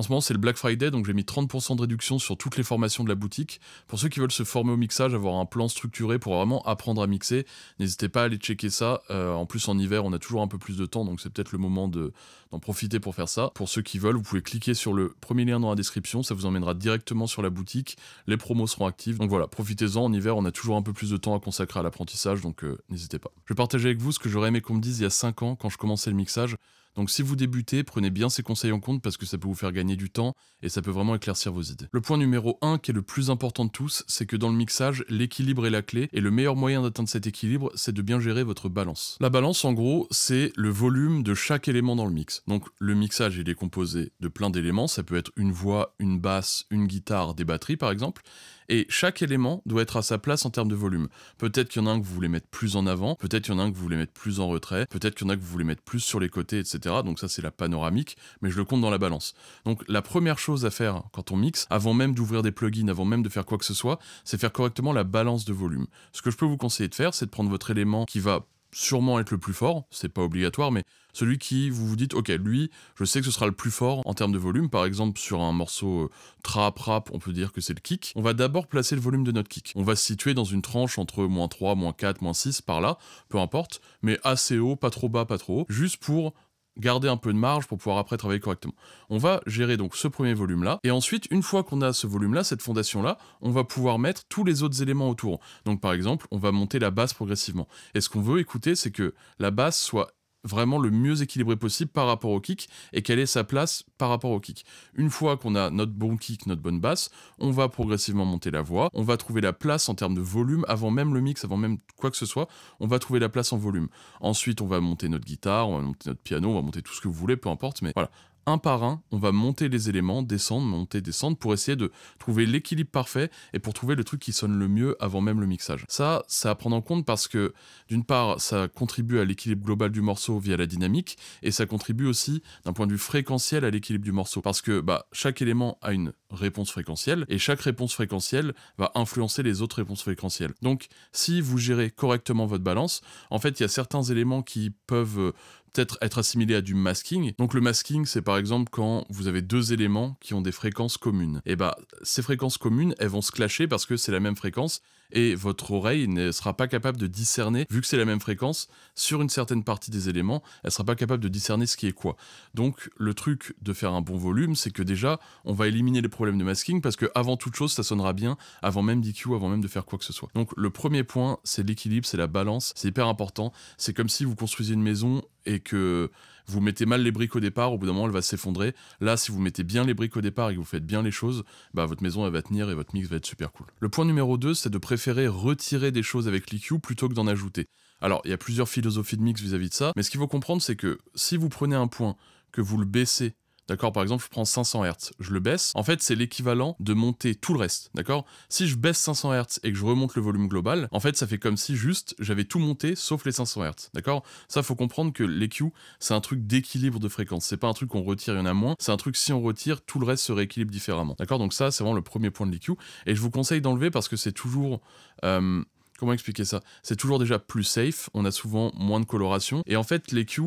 En ce moment, c'est le Black Friday, donc j'ai mis 30% de réduction sur toutes les formations de la boutique. Pour ceux qui veulent se former au mixage, avoir un plan structuré pour vraiment apprendre à mixer, n'hésitez pas à aller checker ça. En plus, en hiver, on a toujours un peu plus de temps, donc c'est peut-être le moment d'en profiter pour faire ça. Pour ceux qui veulent, vous pouvez cliquer sur le premier lien dans la description, ça vous emmènera directement sur la boutique. Les promos seront actives. Donc voilà, profitez-en. En hiver, on a toujours un peu plus de temps à consacrer à l'apprentissage, donc n'hésitez pas. Je vais partager avec vous ce que j'aurais aimé qu'on me dise il y a 5 ans quand je commençais le mixage. Donc si vous débutez, prenez bien ces conseils en compte parce que ça peut vous faire gagner du temps et ça peut vraiment éclaircir vos idées. Le point numéro 1 qui est le plus important de tous, c'est que dans le mixage, l'équilibre est la clé et le meilleur moyen d'atteindre cet équilibre, c'est de bien gérer votre balance. La balance, en gros, c'est le volume de chaque élément dans le mix. Donc le mixage, il est composé de plein d'éléments, ça peut être une voix, une basse, une guitare, des batteries par exemple. Et chaque élément doit être à sa place en termes de volume. Peut-être qu'il y en a un que vous voulez mettre plus en avant, peut-être qu'il y en a un que vous voulez mettre plus en retrait, peut-être qu'il y en a que vous voulez mettre plus sur les côtés, etc. Donc ça c'est la panoramique, mais je le compte dans la balance. Donc la première chose à faire quand on mixe, avant même d'ouvrir des plugins, avant même de faire quoi que ce soit, c'est faire correctement la balance de volume. Ce que je peux vous conseiller de faire, c'est de prendre votre élément qui va sûrement être le plus fort, c'est pas obligatoire, mais celui qui vous dites, ok, lui, je sais que ce sera le plus fort en termes de volume, par exemple sur un morceau trap, rap, on peut dire que c'est le kick. On va d'abord placer le volume de notre kick. On va se situer dans une tranche entre -3, -4, -6, par là, peu importe, mais assez haut, pas trop bas, pas trop haut, juste pour garder un peu de marge pour pouvoir après travailler correctement. On va gérer donc ce premier volume-là, et ensuite, une fois qu'on a ce volume-là, cette fondation-là, on va pouvoir mettre tous les autres éléments autour. Donc par exemple, on va monter la basse progressivement. Et ce qu'on veut écouter, c'est que la basse soit vraiment le mieux équilibré possible par rapport au kick et quelle est sa place par rapport au kick. Une fois qu'on a notre bon kick, notre bonne basse, on va progressivement monter la voix, on va trouver la place en termes de volume avant même le mix, avant même quoi que ce soit, on va trouver la place en volume. Ensuite, on va monter notre guitare, on va monter notre piano, on va monter tout ce que vous voulez, peu importe, mais voilà. Un par un, on va monter les éléments, descendre, monter, descendre, pour essayer de trouver l'équilibre parfait et pour trouver le truc qui sonne le mieux avant même le mixage. Ça, c'est à prendre en compte parce que, d'une part, ça contribue à l'équilibre global du morceau via la dynamique, et ça contribue aussi, d'un point de vue fréquentiel, à l'équilibre du morceau. Parce que chaque élément a une réponse fréquentielle, et chaque réponse fréquentielle va influencer les autres réponses fréquentielles. Donc, si vous gérez correctement votre balance, en fait, il y a certains éléments qui peuvent peut-être être assimilé à du masking. Donc le masking, c'est par exemple quand vous avez deux éléments qui ont des fréquences communes. Et ces fréquences communes, elles vont se clasher parce que c'est la même fréquence, et votre oreille ne sera pas capable de discerner, vu que c'est la même fréquence, sur une certaine partie des éléments, elle sera pas capable de discerner ce qui est quoi. Donc le truc de faire un bon volume, c'est que déjà, on va éliminer les problèmes de masking, parce que avant toute chose, ça sonnera bien, avant même d'EQ, avant même de faire quoi que ce soit. Donc le premier point, c'est l'équilibre, c'est la balance, c'est hyper important. C'est comme si vous construisiez une maison et que vous mettez mal les briques au départ, au bout d'un moment elle va s'effondrer. Là, si vous mettez bien les briques au départ et que vous faites bien les choses, votre maison elle va tenir et votre mix va être super cool. Le point numéro 2, c'est de préférer retirer des choses avec l'EQ plutôt que d'en ajouter. Alors, il y a plusieurs philosophies de mix vis-à-vis de ça, mais ce qu'il faut comprendre, c'est que si vous prenez un point, que vous le baissez, d'accord, par exemple, je prends 500 Hz, je le baisse, en fait, c'est l'équivalent de monter tout le reste, d'accord? Si je baisse 500 Hz et que je remonte le volume global, en fait, ça fait comme si juste j'avais tout monté sauf les 500 Hz, d'accord? Ça, faut comprendre que l'EQ, c'est un truc d'équilibre de fréquence. C'est pas un truc qu'on retire, il y en a moins, c'est un truc, si on retire, tout le reste se rééquilibre différemment, d'accord? Donc ça, c'est vraiment le premier point de l'EQ, et je vous conseille d'enlever parce que c'est toujours... comment expliquer ça? C'est toujours déjà plus safe, on a souvent moins de coloration, et en fait, l'EQ,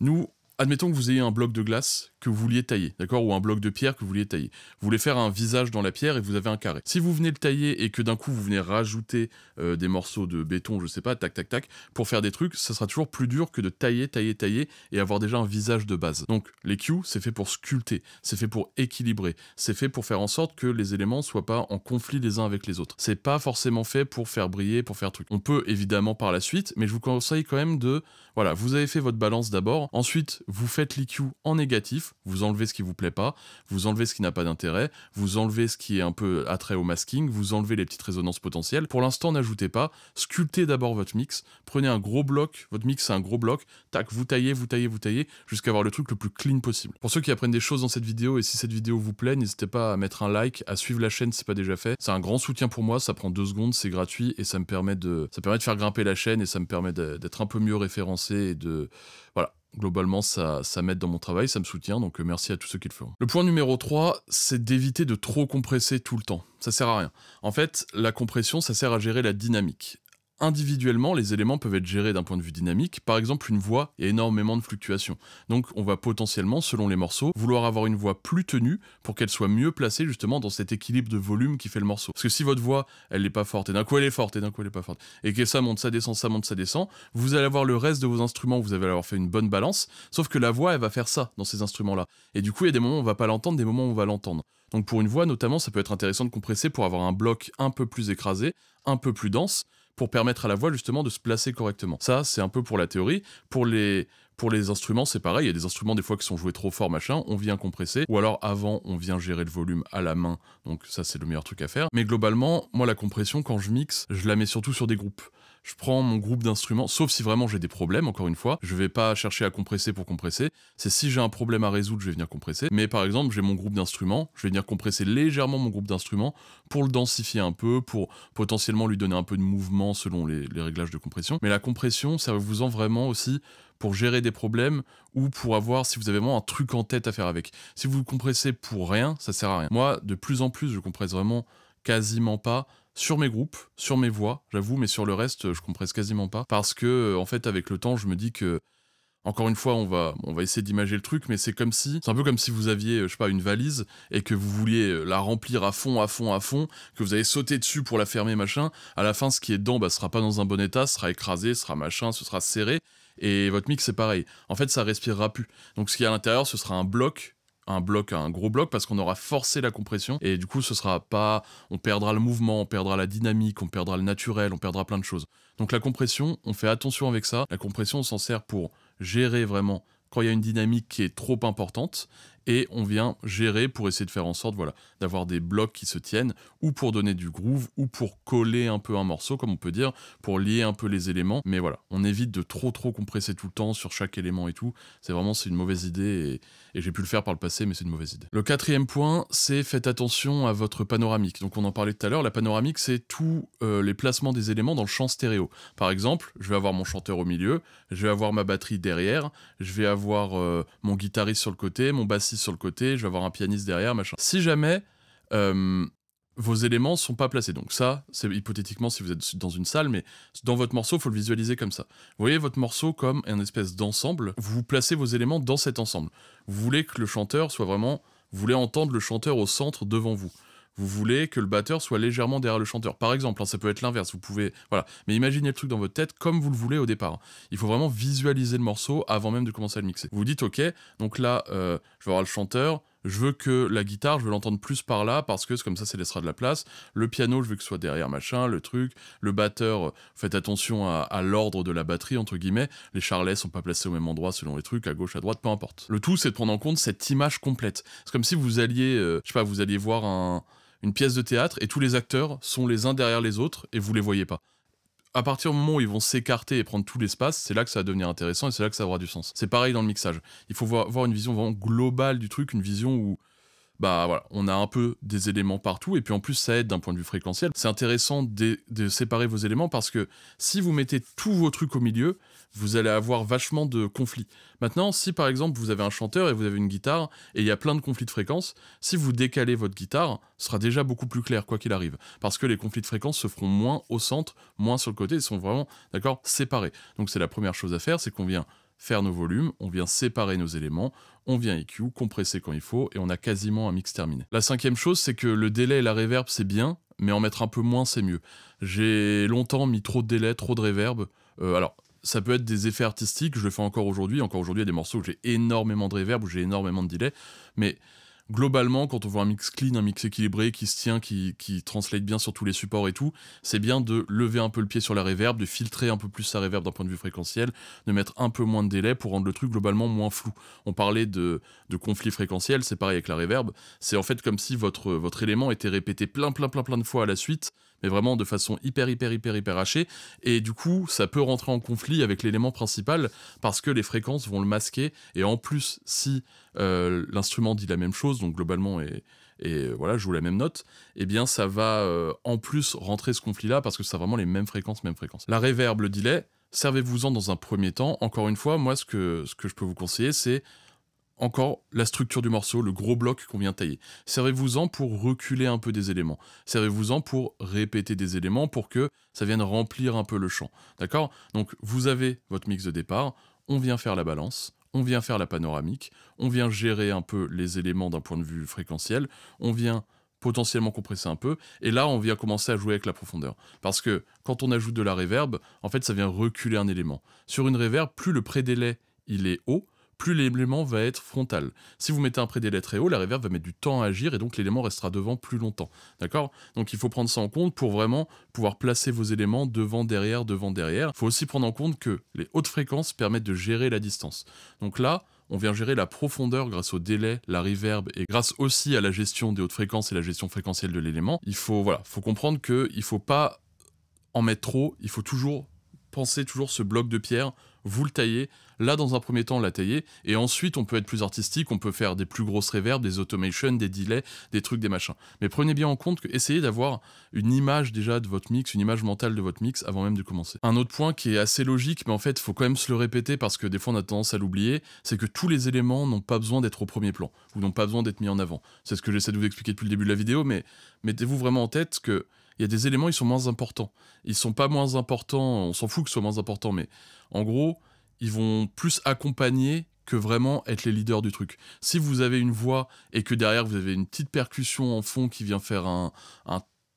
nous... Admettons que vous ayez un bloc de glace que vous vouliez tailler, d'accord, ou un bloc de pierre que vous vouliez tailler. Vous voulez faire un visage dans la pierre et vous avez un carré. Si vous venez le tailler et que d'un coup vous venez rajouter des morceaux de béton, je sais pas, tac tac tac, pour faire des trucs, ça sera toujours plus dur que de tailler, tailler, tailler et avoir déjà un visage de base. Donc l'EQ, c'est fait pour sculpter, c'est fait pour équilibrer, c'est fait pour faire en sorte que les éléments soient pas en conflit les uns avec les autres. C'est pas forcément fait pour faire briller, pour faire truc. On peut évidemment par la suite, mais je vous conseille quand même de... Voilà, vous avez fait votre balance d'abord, ensuite vous faites l'EQ en négatif, vous enlevez ce qui vous plaît pas, vous enlevez ce qui n'a pas d'intérêt, vous enlevez ce qui est un peu attrait au masking, vous enlevez les petites résonances potentielles. Pour l'instant, n'ajoutez pas, sculptez d'abord votre mix, prenez un gros bloc, votre mix c'est un gros bloc, tac, vous taillez, vous taillez, vous taillez, jusqu'à avoir le truc le plus clean possible. Pour ceux qui apprennent des choses dans cette vidéo, et si cette vidéo vous plaît, n'hésitez pas à mettre un like, à suivre la chaîne si c'est pas déjà fait. C'est un grand soutien pour moi, ça prend 2 secondes, c'est gratuit, et ça me permet de faire grimper la chaîne, et ça me permet d'être un peu mieux référencé, et de... Voilà. Globalement, ça m'aide dans mon travail, ça me soutient, donc merci à tous ceux qui le feront. Le point numéro 3, c'est d'éviter de trop compresser tout le temps. Ça sert à rien. En fait, la compression, ça sert à gérer la dynamique. Individuellement, les éléments peuvent être gérés d'un point de vue dynamique. Par exemple, une voix, il y a énormément de fluctuations. Donc on va potentiellement, selon les morceaux, vouloir avoir une voix plus tenue pour qu'elle soit mieux placée justement dans cet équilibre de volume qui fait le morceau. Parce que si votre voix, elle n'est pas forte, et d'un coup elle est forte, et d'un coup elle n'est pas forte, et que ça monte, ça descend, ça monte, ça descend, vous allez avoir le reste de vos instruments, vous allez avoir fait une bonne balance, sauf que la voix, elle va faire ça dans ces instruments-là. Et du coup, il y a des moments où on va pas l'entendre, des moments où on va l'entendre. Donc pour une voix, notamment, ça peut être intéressant de compresser pour avoir un bloc un peu plus écrasé, un peu plus dense, pour permettre à la voix justement de se placer correctement. Ça, c'est un peu pour la théorie. Pour les instruments, c'est pareil. Il y a des instruments des fois qui sont joués trop fort, machin. On vient compresser. Ou alors avant, on vient gérer le volume à la main. Donc ça, c'est le meilleur truc à faire. Mais globalement, moi, la compression, quand je mixe, je la mets surtout sur des groupes. Je prends mon groupe d'instruments, sauf si vraiment j'ai des problèmes, encore une fois. Je vais pas chercher à compresser pour compresser. C'est si j'ai un problème à résoudre, je vais venir compresser. Mais par exemple, j'ai mon groupe d'instruments, je vais venir compresser légèrement mon groupe d'instruments pour le densifier un peu, pour potentiellement lui donner un peu de mouvement selon les réglages de compression. Mais la compression, ça vous en vraiment aussi pour gérer des problèmes ou pour avoir, si vous avez vraiment un truc en tête à faire avec. Si vous compressez pour rien, ça sert à rien. Moi, de plus en plus, je compresse vraiment quasiment pas sur mes groupes, sur mes voix, j'avoue, mais sur le reste, je compresse quasiment pas. Parce que, en fait, avec le temps, je me dis que, encore une fois, on va essayer d'imager le truc, mais c'est un peu comme si vous aviez, je sais pas, une valise, et que vous vouliez la remplir à fond, que vous allez sauter dessus pour la fermer, machin. À la fin, ce qui est dedans, bah, sera pas dans un bon état, sera écrasé, sera machin, ce sera serré. Et votre mix, c'est pareil. En fait, ça respirera plus. Donc, ce qu'il y a à l'intérieur, ce sera un gros bloc, parce qu'on aura forcé la compression, et du coup ce sera pas, on perdra le mouvement, on perdra la dynamique, on perdra le naturel, on perdra plein de choses. Donc la compression, on fait attention avec ça. La compression, on s'en sert pour gérer vraiment quand il y a une dynamique qui est trop importante, et on vient gérer pour essayer de faire en sorte, voilà, d'avoir des blocs qui se tiennent, ou pour donner du groove, ou pour coller un peu un morceau, comme on peut dire, pour lier un peu les éléments. Mais voilà, on évite de trop compresser tout le temps sur chaque élément et tout. C'est une mauvaise idée, et j'ai pu le faire par le passé, mais c'est une mauvaise idée. Le quatrième point, c'est faites attention à votre panoramique. Donc on en parlait tout à l'heure, la panoramique, c'est tous les placements des éléments dans le champ stéréo. Par exemple, je vais avoir mon chanteur au milieu, je vais avoir ma batterie derrière, je vais avoir mon guitariste sur le côté, mon bassiste sur le côté, je vais avoir un pianiste derrière, machin. Si jamais vos éléments sont pas placés, donc ça, c'est hypothétiquement si vous êtes dans une salle, mais dans votre morceau, il faut le visualiser comme ça. Vous voyez votre morceau comme un espèce d'ensemble, vous placez vos éléments dans cet ensemble. Vous voulez que le chanteur soit vraiment... Vous voulez entendre le chanteur au centre devant vous. Vous voulez que le batteur soit légèrement derrière le chanteur. Par exemple, hein, ça peut être l'inverse, vous pouvez... Voilà. Mais imaginez le truc dans votre tête comme vous le voulez au départ. Il faut vraiment visualiser le morceau avant même de commencer à le mixer. Vous vous dites, ok, donc là, je vais avoir le chanteur, je veux que la guitare, je veux l'entendre plus par là, parce que comme ça laissera de la place. Le piano, je veux que ce soit derrière, machin, le truc. Le batteur, faites attention à l'ordre de la batterie, entre guillemets. Les charlets sont pas placés au même endroit selon les trucs, à gauche, à droite, peu importe. Le tout, c'est de prendre en compte cette image complète. C'est comme si vous alliez, je sais pas, vous alliez voir une pièce de théâtre et tous les acteurs sont les uns derrière les autres et vous les voyez pas. À partir du moment où ils vont s'écarter et prendre tout l'espace, c'est là que ça va devenir intéressant et c'est là que ça aura du sens. C'est pareil dans le mixage. Il faut voir une vision vraiment globale du truc, une vision où bah voilà, on a un peu des éléments partout, et puis en plus ça aide d'un point de vue fréquentiel. C'est intéressant de séparer vos éléments, parce que si vous mettez tous vos trucs au milieu, vous allez avoir vachement de conflits. Maintenant, si par exemple vous avez un chanteur et vous avez une guitare, et il y a plein de conflits de fréquences, si vous décalez votre guitare, ce sera déjà beaucoup plus clair quoi qu'il arrive, parce que les conflits de fréquences se feront moins au centre, moins sur le côté, ils sont vraiment, d'accord, séparés. Donc c'est la première chose à faire, c'est qu'on vient faire nos volumes, on vient séparer nos éléments, on vient EQ, compresser quand il faut, et on a quasiment un mix terminé. La cinquième chose, c'est que le délai et la reverb, c'est bien, mais en mettre un peu moins, c'est mieux. J'ai longtemps mis trop de délai, trop de reverb. Alors, ça peut être des effets artistiques, je le fais encore aujourd'hui. Encore aujourd'hui, il y a des morceaux où j'ai énormément de reverb, où j'ai énormément de delay, mais globalement, quand on voit un mix clean, un mix équilibré, qui se tient, qui translate bien sur tous les supports et tout, c'est bien de lever un peu le pied sur la reverb, de filtrer un peu plus sa reverb d'un point de vue fréquentiel, de mettre un peu moins de délai pour rendre le truc globalement moins flou. On parlait de conflit fréquentiel, c'est pareil avec la reverb, c'est en fait comme si votre élément était répété plein de fois à la suite, mais vraiment de façon hyper hachée, et du coup, ça peut rentrer en conflit avec l'élément principal, parce que les fréquences vont le masquer, et en plus, si l'instrument dit la même chose, donc globalement, et voilà, joue la même note, eh bien ça va en plus rentrer ce conflit-là, parce que c'est vraiment les mêmes fréquences. La reverb, le delay, servez-vous-en dans un premier temps. Encore une fois, moi, ce que je peux vous conseiller, c'est encore la structure du morceau, le gros bloc qu'on vient tailler. Servez-vous-en pour reculer un peu des éléments. Servez-vous-en pour répéter des éléments pour que ça vienne remplir un peu le champ. D'accord? Donc vous avez votre mix de départ, on vient faire la balance, on vient faire la panoramique, on vient gérer un peu les éléments d'un point de vue fréquentiel, on vient potentiellement compresser un peu, et là on vient commencer à jouer avec la profondeur. Parce que quand on ajoute de la reverb, en fait ça vient reculer un élément. Sur une reverb, plus le pré-délai il est haut, plus l'élément va être frontal. Si vous mettez un pré-délai très haut, la reverb va mettre du temps à agir et donc l'élément restera devant plus longtemps. D'accord? Donc il faut prendre ça en compte pour vraiment pouvoir placer vos éléments devant, derrière, devant, derrière. Il faut aussi prendre en compte que les hautes fréquences permettent de gérer la distance. Donc là, on vient gérer la profondeur grâce au délai, la reverb et grâce aussi à la gestion des hautes fréquences et la gestion fréquentielle de l'élément. Faut comprendre qu'il ne faut pas en mettre trop, il faut toujours penser ce bloc de pierre, vous le taillez, là dans un premier temps la tailler, et ensuite on peut être plus artistique, on peut faire des plus grosses reverbs, des automations, des delays, des trucs, des machins. Mais prenez bien en compte que essayez d'avoir une image déjà de votre mix, une image mentale de votre mix avant même de commencer. Un autre point qui est assez logique, mais en fait il faut quand même se le répéter parce que des fois on a tendance à l'oublier, c'est que tous les éléments n'ont pas besoin d'être au premier plan, ou n'ont pas besoin d'être mis en avant. C'est ce que j'essaie de vous expliquer depuis le début de la vidéo, mais mettez-vous vraiment en tête que il y a des éléments, ils sont moins importants. Ils sont pas moins importants, on s'en fout que ce soit moins important, mais en gros, ils vont plus accompagner que vraiment être les leaders du truc. Si vous avez une voix et que derrière vous avez une petite percussion en fond qui vient faire un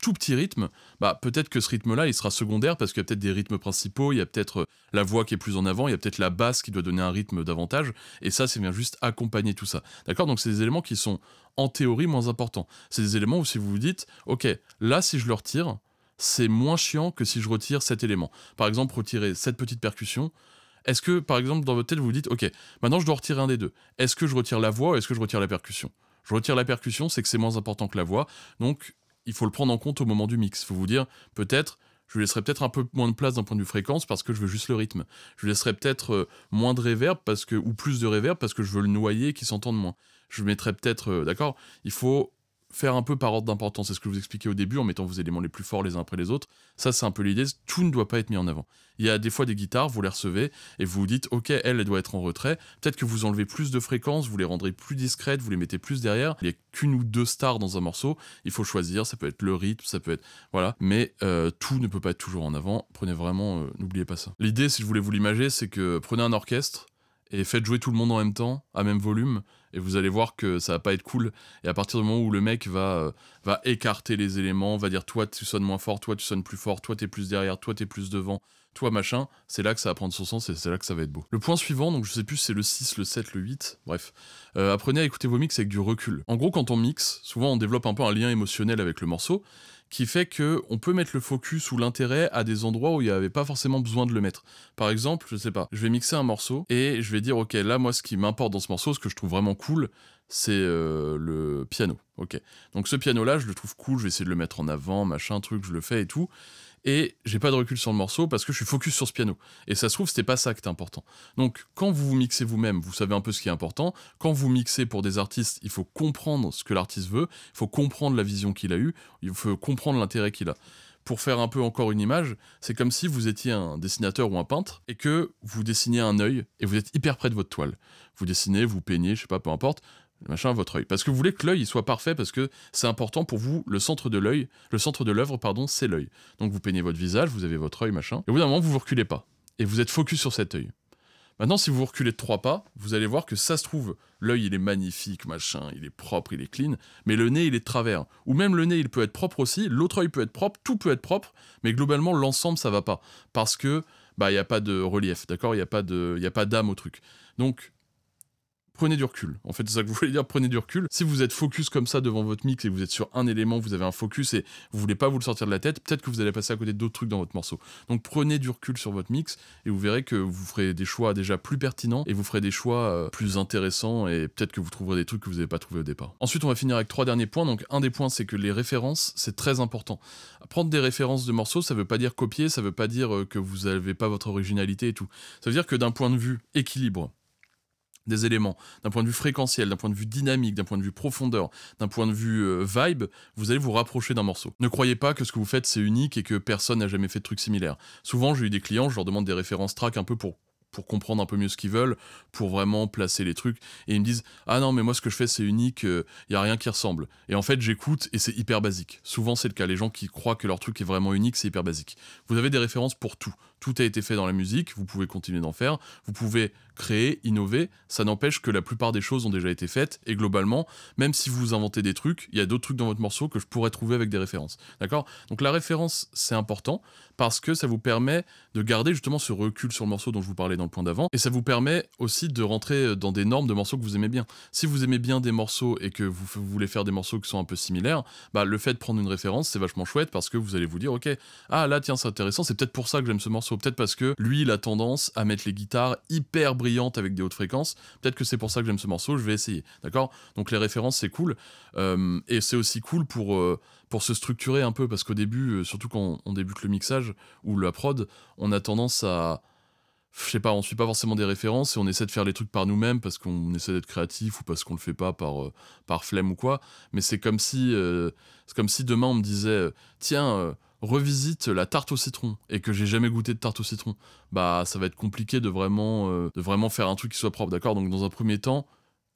tout petit rythme, bah peut-être que ce rythme-là, il sera secondaire parce qu'il y a peut-être des rythmes principaux, il y a peut-être la voix qui est plus en avant, il y a peut-être la basse qui doit donner un rythme davantage, et ça vient juste accompagner tout ça. D'accord? Donc c'est des éléments qui sont en théorie moins importants. C'est des éléments où si vous vous dites, ok, là si je le retire, c'est moins chiant que si je retire cet élément. Par exemple, retirer cette petite percussion, est-ce que, par exemple, dans votre tête, vous vous dites, ok, maintenant je dois retirer un des deux. Est-ce que je retire la voix ou est-ce que je retire la percussion? Je retire la percussion, c'est que c'est moins important que la voix, donc il faut le prendre en compte au moment du mix. Il faut vous dire, peut-être, je lui laisserai peut-être un peu moins de place d'un point de vue fréquence parce que je veux juste le rythme. Je lui laisserai peut-être moins de reverb ou plus de reverb parce que je veux le noyer et qu'il s'entende moins. Je mettrai peut-être, d'accord? Il faut faire un peu par ordre d'importance. C'est ce que je vous expliquais au début en mettant vos éléments les plus forts les uns après les autres. Ça, c'est un peu l'idée. Tout ne doit pas être mis en avant. Il y a des fois des guitares, vous les recevez et vous vous dites, ok, elle doit être en retrait. Peut-être que vous enlevez plus de fréquences, vous les rendrez plus discrètes, vous les mettez plus derrière. Il n'y a qu'une ou deux stars dans un morceau. Il faut choisir. Ça peut être le rythme, ça peut être... Voilà. Mais tout ne peut pas être toujours en avant. Prenez vraiment... n'oubliez pas ça. L'idée, si je voulais vous l'imager, c'est que prenez un orchestre et faites jouer tout le monde en même temps, à même volume, et vous allez voir que ça va pas être cool. Et à partir du moment où le mec va écarter les éléments, va dire toi tu sonnes moins fort, toi tu sonnes plus fort, toi t'es plus derrière, toi t'es plus devant, toi machin, c'est là que ça va prendre son sens et c'est là que ça va être beau. Le point suivant, donc je sais plus si c'est le 6, le 7, le 8, bref, apprenez à écouter vos mix avec du recul. En gros, quand on mixe, souvent on développe un peu un lien émotionnel avec le morceau, qui fait que on peut mettre le focus ou l'intérêt à des endroits où il n'y avait pas forcément besoin de le mettre. Par exemple, je sais pas, je vais mixer un morceau et je vais dire, ok, là, moi, ce qui m'importe dans ce morceau, ce que je trouve vraiment cool, c'est le piano. Ok. Donc ce piano-là, je le trouve cool, je vais essayer de le mettre en avant, machin, truc, je le fais et tout. Et j'ai pas de recul sur le morceau parce que je suis focus sur ce piano. Et ça se trouve, c'était pas ça qui était important. Donc, quand vous mixez vous-même, vous savez un peu ce qui est important. Quand vous mixez pour des artistes, il faut comprendre ce que l'artiste veut, il faut comprendre la vision qu'il a eue, il faut comprendre l'intérêt qu'il a. Pour faire un peu encore une image, c'est comme si vous étiez un dessinateur ou un peintre et que vous dessinez un œil et vous êtes hyper près de votre toile. Vous dessinez, vous peignez, je sais pas, peu importe, machin, votre œil. Parce que vous voulez que l'œil soit parfait, parce que c'est important pour vous, le centre de l'œuvre, pardon, c'est l'œil. Donc vous peignez votre visage, vous avez votre œil, machin, et au bout d'un moment, vous reculez pas. Et vous êtes focus sur cet œil. Maintenant, si vous reculez de 3 pas, vous allez voir que ça se trouve, l'œil il est magnifique, machin, il est propre, il est clean, mais le nez il est de travers. Ou même le nez il peut être propre aussi, l'autre œil peut être propre, tout peut être propre, mais globalement l'ensemble ça va pas. Parce que, bah, il n'y a pas de relief, d'accord? Il n'y a pas d'âme au truc. Donc, prenez du recul. En fait, c'est ça que vous voulez dire, prenez du recul. Si vous êtes focus comme ça devant votre mix et que vous êtes sur un élément, vous avez un focus et vous voulez pas vous le sortir de la tête, peut-être que vous allez passer à côté d'autres trucs dans votre morceau. Donc prenez du recul sur votre mix et vous verrez que vous ferez des choix déjà plus pertinents et vous ferez des choix plus intéressants et peut-être que vous trouverez des trucs que vous n'avez pas trouvé au départ. Ensuite, on va finir avec 3 derniers points. Donc un des points, c'est que les références, c'est très important. Prendre des références de morceaux, ça veut pas dire copier, ça veut pas dire que vous n'avez pas votre originalité et tout. Ça veut dire que d'un point de vue équilibre, des éléments, d'un point de vue fréquentiel, d'un point de vue dynamique, d'un point de vue profondeur, d'un point de vue vibe, vous allez vous rapprocher d'un morceau. Ne croyez pas que ce que vous faites c'est unique et que personne n'a jamais fait de trucs similaires. Souvent j'ai eu des clients, je leur demande des références track un peu pour pour comprendre un peu mieux ce qu'ils veulent, pour vraiment placer les trucs. Et ils me disent « Ah non, mais moi, ce que je fais, c'est unique, y a rien qui ressemble. » Et en fait, j'écoute et c'est hyper basique. Souvent, c'est le cas. Les gens qui croient que leur truc est vraiment unique, c'est hyper basique. Vous avez des références pour tout. Tout a été fait dans la musique, vous pouvez continuer d'en faire, vous pouvez créer, innover, ça n'empêche que la plupart des choses ont déjà été faites, et globalement, même si vous inventez des trucs, il y a d'autres trucs dans votre morceau que je pourrais trouver avec des références. D'accord? Donc la référence, c'est important, parce que ça vous permet de garder justement ce recul sur le morceau dont je vous parlais dans le point d'avant, et ça vous permet aussi de rentrer dans des normes de morceaux que vous aimez bien. Si vous aimez bien des morceaux et que vous voulez faire des morceaux qui sont un peu similaires, bah le fait de prendre une référence, c'est vachement chouette, parce que vous allez vous dire, ok, ah là tiens c'est intéressant, c'est peut-être pour ça que j'aime ce morceau, peut-être parce que lui il a tendance à mettre les guitares hyper brillantes avec des hautes fréquences, peut-être que c'est pour ça que j'aime ce morceau, je vais essayer, d'accord? Donc les références c'est cool, et c'est aussi cool pour se structurer un peu, parce qu'au début, surtout quand on débute le mixage ou la prod, on a tendance à... Je sais pas, on suit pas forcément des références et on essaie de faire les trucs par nous-mêmes parce qu'on essaie d'être créatif ou parce qu'on le fait pas par flemme ou quoi. Mais c'est comme si demain on me disait tiens, revisite la tarte au citron et que j'ai jamais goûté de tarte au citron. Bah ça va être compliqué de vraiment faire un truc qui soit propre, d'accord? Donc dans un premier temps,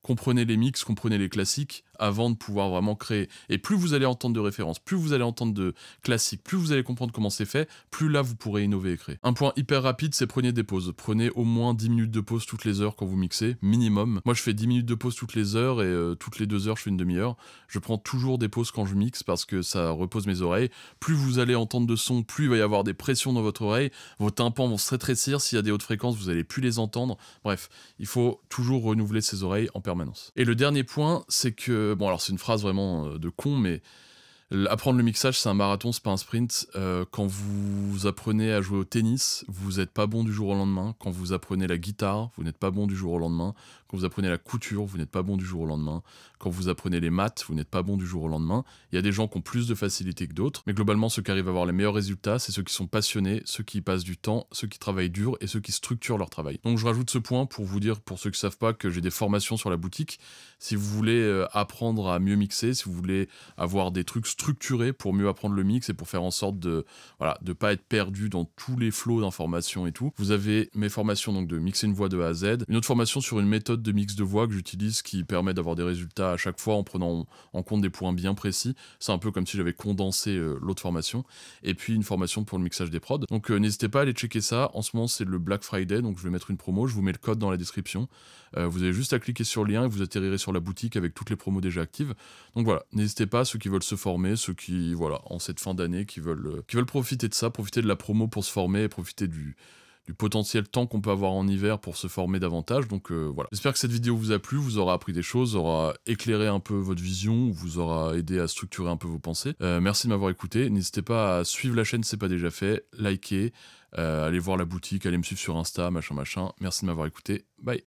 comprenez les mix, comprenez les classiques avant de pouvoir vraiment créer. Et plus vous allez entendre de références, plus vous allez entendre de classiques, plus vous allez comprendre comment c'est fait, plus là vous pourrez innover et créer. Un point hyper rapide, c'est prenez des pauses. Prenez au moins 10 minutes de pause toutes les heures quand vous mixez, minimum. Moi je fais 10 minutes de pause toutes les heures et toutes les 2 heures je fais une demi-heure. Je prends toujours des pauses quand je mixe parce que ça repose mes oreilles. Plus vous allez entendre de son, plus il va y avoir des pressions dans votre oreille, vos tympans vont se rétrécir, s'il y a des hautes fréquences vous allez plus les entendre. Bref, il faut toujours renouveler ses oreilles en permanence. Et le dernier point, c'est que... Bon, alors c'est une phrase vraiment de con, mais apprendre le mixage, c'est un marathon, c'est pas un sprint. Quand vous apprenez à jouer au tennis, vous n'êtes pas bon du jour au lendemain. Quand vous apprenez la guitare, vous n'êtes pas bon du jour au lendemain. Quand vous apprenez la couture, vous n'êtes pas bon du jour au lendemain. Quand vous apprenez les maths, vous n'êtes pas bon du jour au lendemain. Il y a des gens qui ont plus de facilité que d'autres, mais globalement, ceux qui arrivent à avoir les meilleurs résultats, c'est ceux qui sont passionnés, ceux qui y passent du temps, ceux qui travaillent dur et ceux qui structurent leur travail. Donc je rajoute ce point pour vous dire, pour ceux qui ne savent pas, que j'ai des formations sur la boutique. Si vous voulez apprendre à mieux mixer, si vous voulez avoir des trucs structurés pour mieux apprendre le mix et pour faire en sorte de pas être perdu dans tous les flots d'informations et tout, vous avez mes formations donc de mixer une voix de A à Z, une autre formation sur une méthode de mix de voix que j'utilise qui permet d'avoir des résultats à chaque fois en prenant en compte des points bien précis. C'est un peu comme si j'avais condensé l'autre formation. Et puis une formation pour le mixage des prods. Donc n'hésitez pas à aller checker ça. En ce moment c'est le Black Friday, donc je vais mettre une promo, je vous mets le code dans la description. Vous avez juste à cliquer sur le lien et vous atterrirez sur la boutique avec toutes les promos déjà actives. Donc voilà, n'hésitez pas, ceux qui veulent se former, ceux qui, voilà, en cette fin d'année, qui veulent profiter de ça, profiter de la promo pour se former et profiter du potentiel temps qu'on peut avoir en hiver pour se former davantage. Donc voilà. J'espère que cette vidéo vous a plu, vous aura appris des choses, aura éclairé un peu votre vision, vous aura aidé à structurer un peu vos pensées. Merci de m'avoir écouté. N'hésitez pas à suivre la chaîne si c'est pas déjà fait, liker, allez voir la boutique, allez me suivre sur Insta, machin. Merci de m'avoir écouté. Bye.